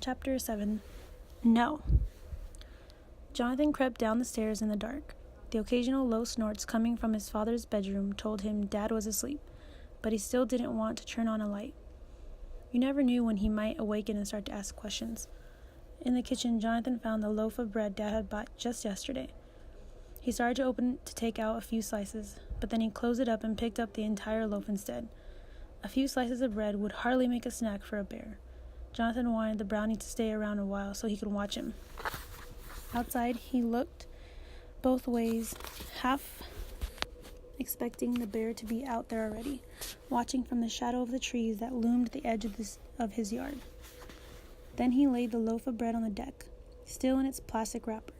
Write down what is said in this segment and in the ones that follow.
Chapter 7. No. Jonathan crept down the stairs in the dark. The occasional low snorts coming from his father's bedroom told him Dad was asleep, but he still didn't want to turn on a light. You never knew when he might awaken and start to ask questions. In the kitchen, Jonathan found the loaf of bread Dad had bought just yesterday. He started to open it to take out a few slices, but then he closed it up and picked up the entire loaf instead. A few slices of bread would hardly make a snack for a bear. Jonathan wanted the brownie to stay around a while so he could watch him. Outside, he looked both ways, half expecting the bear to be out there already, watching from the shadow of the trees that loomed at the edge of his yard. Then he laid the loaf of bread on the deck, still in its plastic wrapper.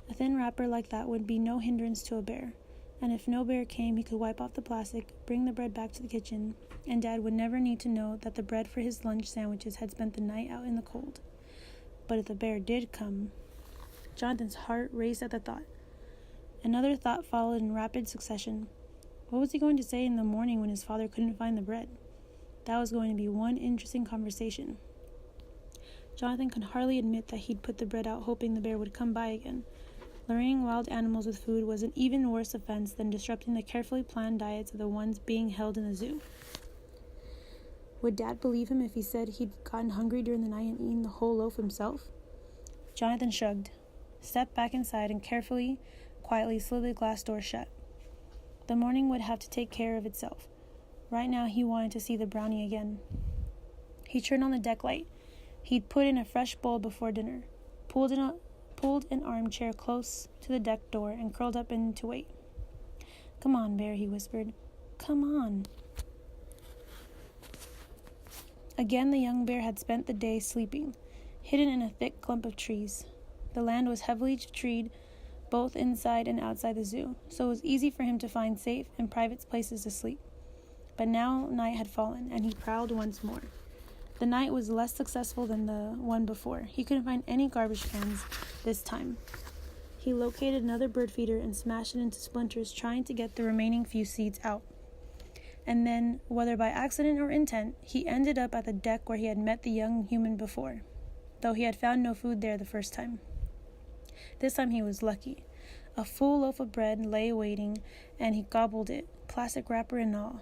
A thin wrapper like that would be no hindrance to a bear, and if no bear came, he could wipe off the plastic, bring the bread back to the kitchen, and Dad would never need to know that the bread for his lunch sandwiches had spent the night out in the cold. But if the bear did come, Jonathan's heart raced at the thought. Another thought followed in rapid succession. What was he going to say in the morning when his father couldn't find the bread? That was going to be one interesting conversation. Jonathan could hardly admit that he'd put the bread out hoping the bear would come by again. Luring wild animals with food was an even worse offense than disrupting the carefully planned diets of the ones being held in the zoo. Would Dad believe him if he said he'd gotten hungry during the night and eaten the whole loaf himself? Jonathan shrugged, stepped back inside, and quietly slid the glass door shut. The morning would have to take care of itself. Right now he wanted to see the brownie again. He turned on the deck light. He'd put in a fresh bowl before dinner, pulled an armchair close to the deck door, and curled up in to wait. "Come on, Bear," he whispered. "Come on." Again, the young bear had spent the day sleeping, hidden in a thick clump of trees. The land was heavily treed, both inside and outside the zoo, so it was easy for him to find safe and private places to sleep. But now night had fallen, and he prowled once more. The night was less successful than the one before. He couldn't find any garbage cans this time. He located another bird feeder and smashed it into splinters, trying to get the remaining few seeds out. And then, whether by accident or intent, he ended up at the deck where he had met the young human before, though he had found no food there the first time. This time he was lucky. A full loaf of bread lay waiting, and he gobbled it, plastic wrapper and all.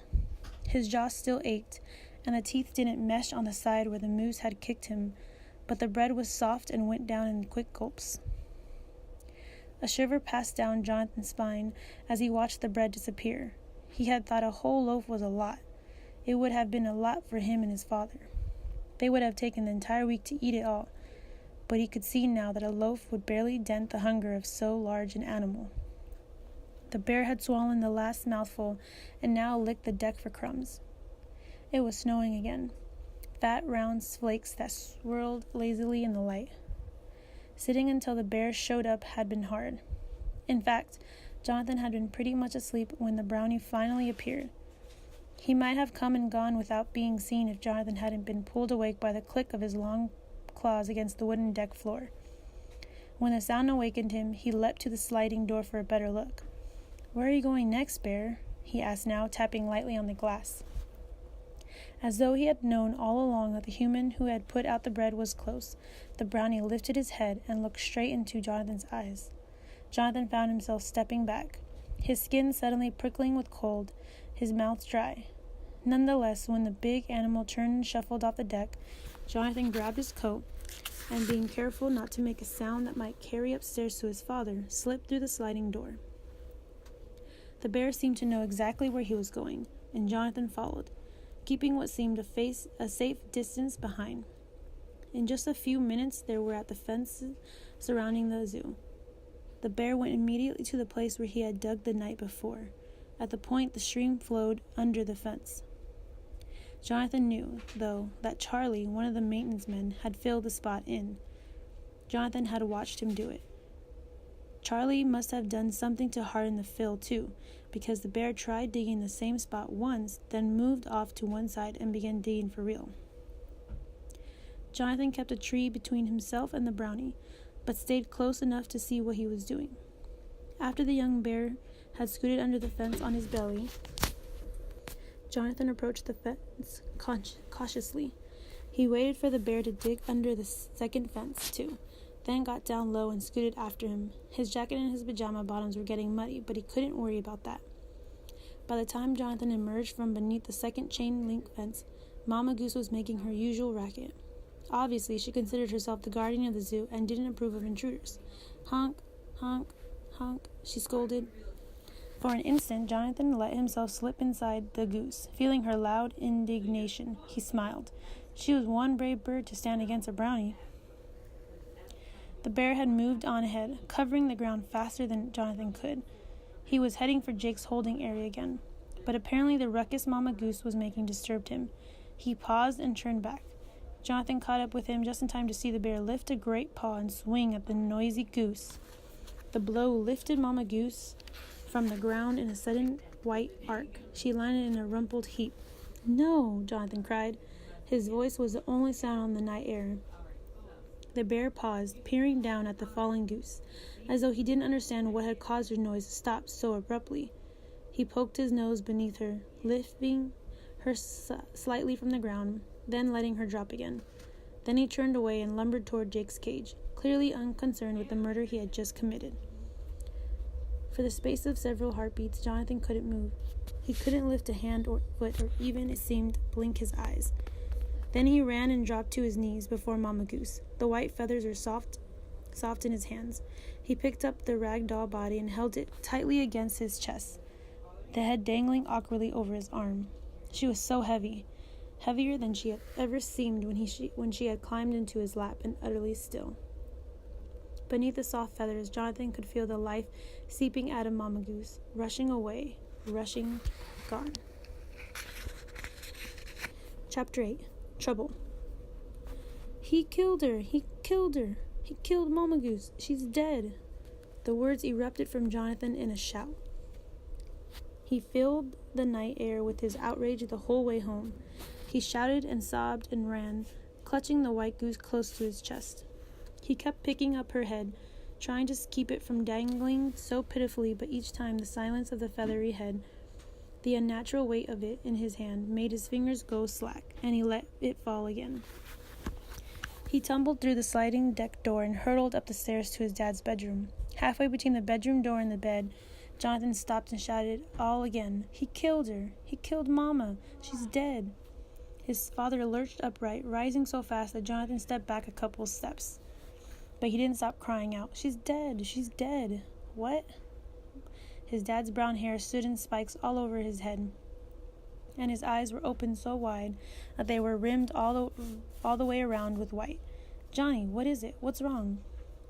His jaw still ached, and the teeth didn't mesh on the side where the moose had kicked him, but the bread was soft and went down in quick gulps. A shiver passed down Jonathan's spine as he watched the bread disappear. He had thought a whole loaf was a lot. It would have been a lot for him and his father. They would have taken the entire week to eat it all, but he could see now that a loaf would barely dent the hunger of so large an animal. The bear had swallowed the last mouthful and now licked the deck for crumbs. It was snowing again, fat round flakes that swirled lazily in the light. Sitting until the bear showed up had been hard. In fact, Jonathan had been pretty much asleep when the brownie finally appeared. He might have come and gone without being seen if Jonathan hadn't been pulled awake by the click of his long claws against the wooden deck floor. When the sound awakened him, he leapt to the sliding door for a better look. "Where are you going next, Bear?" he asked now, tapping lightly on the glass. As though he had known all along that the human who had put out the bread was close, the brownie lifted his head and looked straight into Jonathan's eyes. Jonathan found himself stepping back, his skin suddenly prickling with cold, his mouth dry. Nonetheless, when the big animal turned and shuffled off the deck, Jonathan grabbed his coat and, being careful not to make a sound that might carry upstairs to his father, slipped through the sliding door. The bear seemed to know exactly where he was going, and Jonathan followed, keeping what seemed a safe distance behind. In just a few minutes, they were at the fence surrounding the zoo. The bear went immediately to the place where he had dug the night before. At the point, the stream flowed under the fence. Jonathan knew, though, that Charlie, one of the maintenance men, had filled the spot in. Jonathan had watched him do it. Charlie must have done something to harden the fill, too, because the bear tried digging the same spot once, then moved off to one side and began digging for real. Jonathan kept a tree between himself and the brownie, but stayed close enough to see what he was doing. After the young bear had scooted under the fence on his belly, Jonathan approached the fence cautiously. He waited for the bear to dig under the second fence, too, then got down low and scooted after him. His jacket and his pajama bottoms were getting muddy, but he couldn't worry about that. By the time Jonathan emerged from beneath the second chain-link fence, Mama Goose was making her usual racket. Obviously, she considered herself the guardian of the zoo and didn't approve of intruders. Honk, honk, honk, she scolded. For an instant, Jonathan let himself slip inside the goose. Feeling her loud indignation, he smiled. She was one brave bird to stand against a brownie. The bear had moved on ahead, covering the ground faster than Jonathan could. He was heading for Jake's holding area again, but apparently the ruckus Mama Goose was making disturbed him. He paused and turned back. Jonathan caught up with him just in time to see the bear lift a great paw and swing at the noisy goose. The blow lifted Mama Goose from the ground in a sudden white arc. She landed in a rumpled heap. "No!" Jonathan cried. His voice was the only sound on the night air. The bear paused, peering down at the falling goose, as though he didn't understand what had caused her noise to stop so abruptly. He poked his nose beneath her, lifting her slightly from the ground, then letting her drop again. Then he turned away and lumbered toward Jake's cage, clearly unconcerned with the murder he had just committed. For the space of several heartbeats, Jonathan couldn't move. He couldn't lift a hand or foot or even, it seemed, blink his eyes. Then he ran and dropped to his knees before Mama Goose. The white feathers were soft in his hands. He picked up the rag doll body and held it tightly against his chest, the head dangling awkwardly over his arm. She was so heavy, heavier than she had ever seemed when she had climbed into his lap and utterly still. Beneath the soft feathers, Jonathan could feel the life seeping out of Mama Goose, rushing away, gone. Chapter 8. Trouble. "He killed her! He killed her! He killed Mama Goose! She's dead!" The words erupted from Jonathan in a shout. He filled the night air with his outrage the whole way home. He shouted and sobbed and ran, clutching the white goose close to his chest. He kept picking up her head, trying to keep it from dangling so pitifully, but each time the silence of the feathery head, the unnatural weight of it in his hand, made his fingers go slack, and he let it fall again. He tumbled through the sliding deck door and hurtled up the stairs to his dad's bedroom. Halfway between the bedroom door and the bed, Jonathan stopped and shouted all again. "He killed her! He killed Mama! She's dead!" His father lurched upright, rising so fast that Jonathan stepped back a couple steps. But he didn't stop crying out, "She's dead! She's dead!" "What?" His dad's brown hair stood in spikes all over his head, and his eyes were open so wide that they were rimmed all the way around with white. "Johnny, what is it? What's wrong?"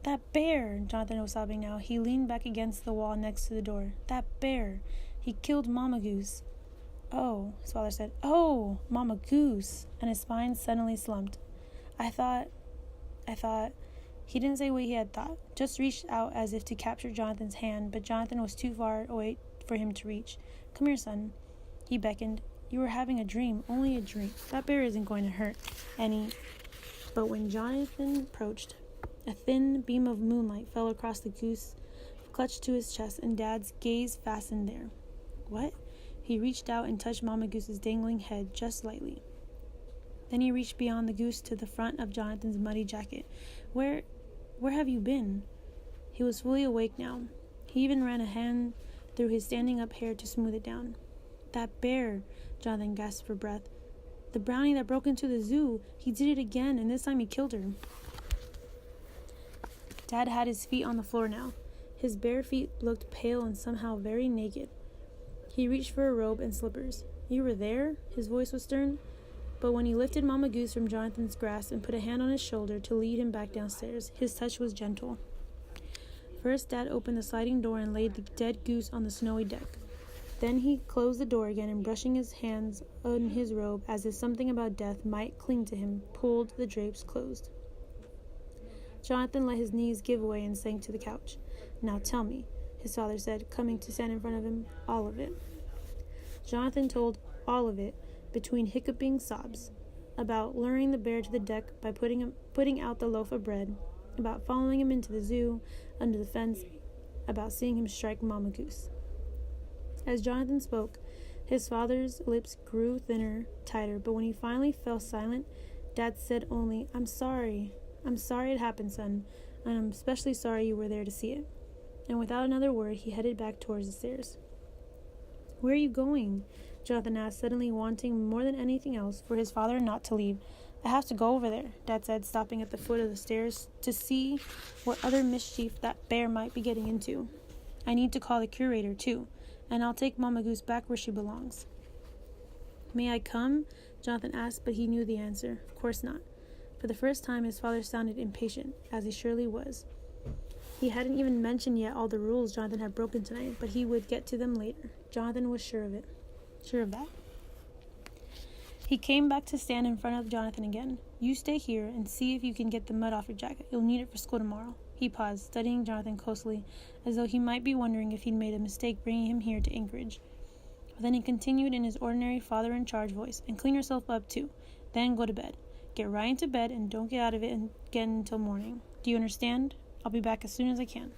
"That bear!" Jonathan was sobbing now. He leaned back against the wall next to the door. "That bear! He killed Mama Goose." "Oh," his father said. "Oh, Mama Goose!" And his spine suddenly slumped. I thought... He didn't say what he had thought, just reached out as if to capture Jonathan's hand, but Jonathan was too far away for him to reach. "Come here, son." He beckoned. "You were having a dream, only a dream. That bear isn't going to hurt any." But when Jonathan approached, a thin beam of moonlight fell across the goose, clutched to his chest, and Dad's gaze fastened there. "What?" He reached out and touched Mama Goose's dangling head just lightly. Then he reached beyond the goose to the front of Jonathan's muddy jacket. Where have you been?" He was fully awake now. He even ran a hand through his standing-up hair to smooth it down. "That bear," Jonathan gasped for breath. "The brownie that broke into the zoo. He did it again, and this time he killed her." Dad had his feet on the floor now. His bare feet looked pale and somehow very naked. He reached for a robe and slippers. "You were there?" His voice was stern. But when he lifted Mama Goose from Jonathan's grasp and put a hand on his shoulder to lead him back downstairs, his touch was gentle. First, Dad opened the sliding door and laid the dead goose on the snowy deck. Then he closed the door again and, brushing his hands on his robe as if something about death might cling to him, pulled the drapes closed. Jonathan let his knees give way and sank to the couch. "Now tell me," his father said, coming to stand in front of him, "all of it." Jonathan told all of it, between hiccuping sobs, about luring the bear to the deck by putting out the loaf of bread, about following him into the zoo, under the fence, about seeing him strike Mama Goose. As Jonathan spoke, his father's lips grew thinner, tighter, but when he finally fell silent, Dad said only, "I'm sorry. I'm sorry it happened, son, and I'm especially sorry you were there to see it." And without another word, he headed back towards the stairs. "Where are you going?" Jonathan asked, suddenly wanting more than anything else for his father not to leave. "I have to go over there," Dad said, stopping at the foot of the stairs to see what other mischief that bear might be getting into. "I need to call the curator, too, and I'll take Mama Goose back where she belongs." "May I come?" Jonathan asked, but he knew the answer. Of course not. For the first time, his father sounded impatient, as he surely was. He hadn't even mentioned yet all the rules Jonathan had broken tonight, but he would get to them later. Jonathan was sure of it. Sure of that. He came back to stand in front of Jonathan again. "You stay here and see if you can get the mud off your jacket. You'll need it for school tomorrow." He paused, studying Jonathan closely, as though he might be wondering if he'd made a mistake bringing him here to Anchorage. But then he continued in his ordinary father-in-charge voice, "And clean yourself up, too. Then go to bed. Get right into bed and don't get out of it again until morning. Do you understand? I'll be back as soon as I can."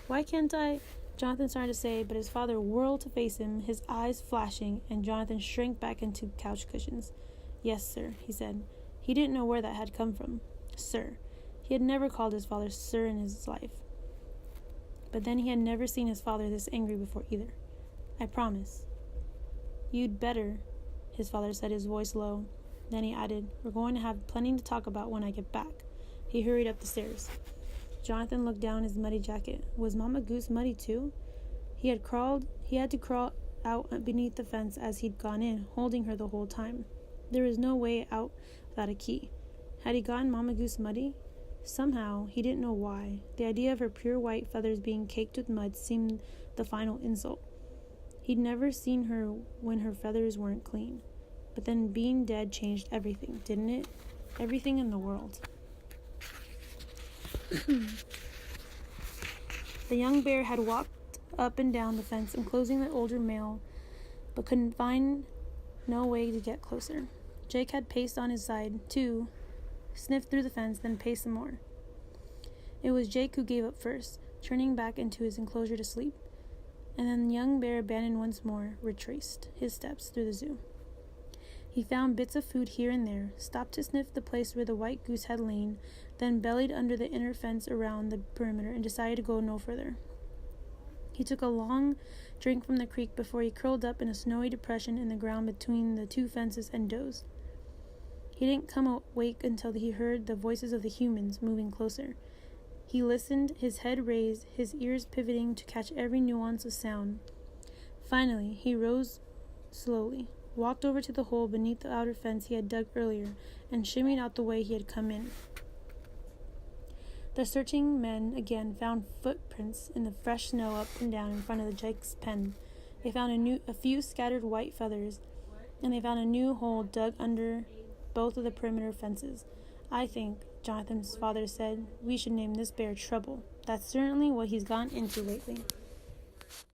"Why can't I?" Jonathan started to say, but his father whirled to face him, his eyes flashing, and Jonathan shrank back into couch cushions. "Yes, sir," he said. He didn't know where that had come from. Sir. He had never called his father sir in his life. But then he had never seen his father this angry before either. "I promise." "You'd better," his father said, his voice low. Then he added, "We're going to have plenty to talk about when I get back." He hurried up the stairs. Jonathan looked down his muddy jacket. Was Mama Goose muddy too? He had to crawl out beneath the fence as he'd gone in, holding her the whole time. There was no way out without a key. Had he gotten Mama Goose muddy? Somehow, he didn't know why, the idea of her pure white feathers being caked with mud seemed the final insult. He'd never seen her when her feathers weren't clean. But then being dead changed everything, didn't it? Everything in the world. The young bear had walked up and down the fence, enclosing the older male, but couldn't find no way to get closer. Jake had paced on his side, too, sniffed through the fence, then paced some more. It was Jake who gave up first, turning back into his enclosure to sleep. And then the young bear abandoned once more, retraced his steps through the zoo. He found bits of food here and there, stopped to sniff the place where the white goose had lain, then bellied under the inner fence around the perimeter and decided to go no further. He took a long drink from the creek before he curled up in a snowy depression in the ground between the two fences and dozed. He didn't come awake until he heard the voices of the humans moving closer. He listened, his head raised, his ears pivoting to catch every nuance of sound. Finally, he rose slowly, walked over to the hole beneath the outer fence he had dug earlier, and shimmied out the way he had come in. The searching men again found footprints in the fresh snow up and down in front of the Jake's pen. They found a few scattered white feathers, and they found a new hole dug under both of the perimeter fences. "I think," Jonathan's father said, "we should name this bear Trouble. That's certainly what he's gone into lately."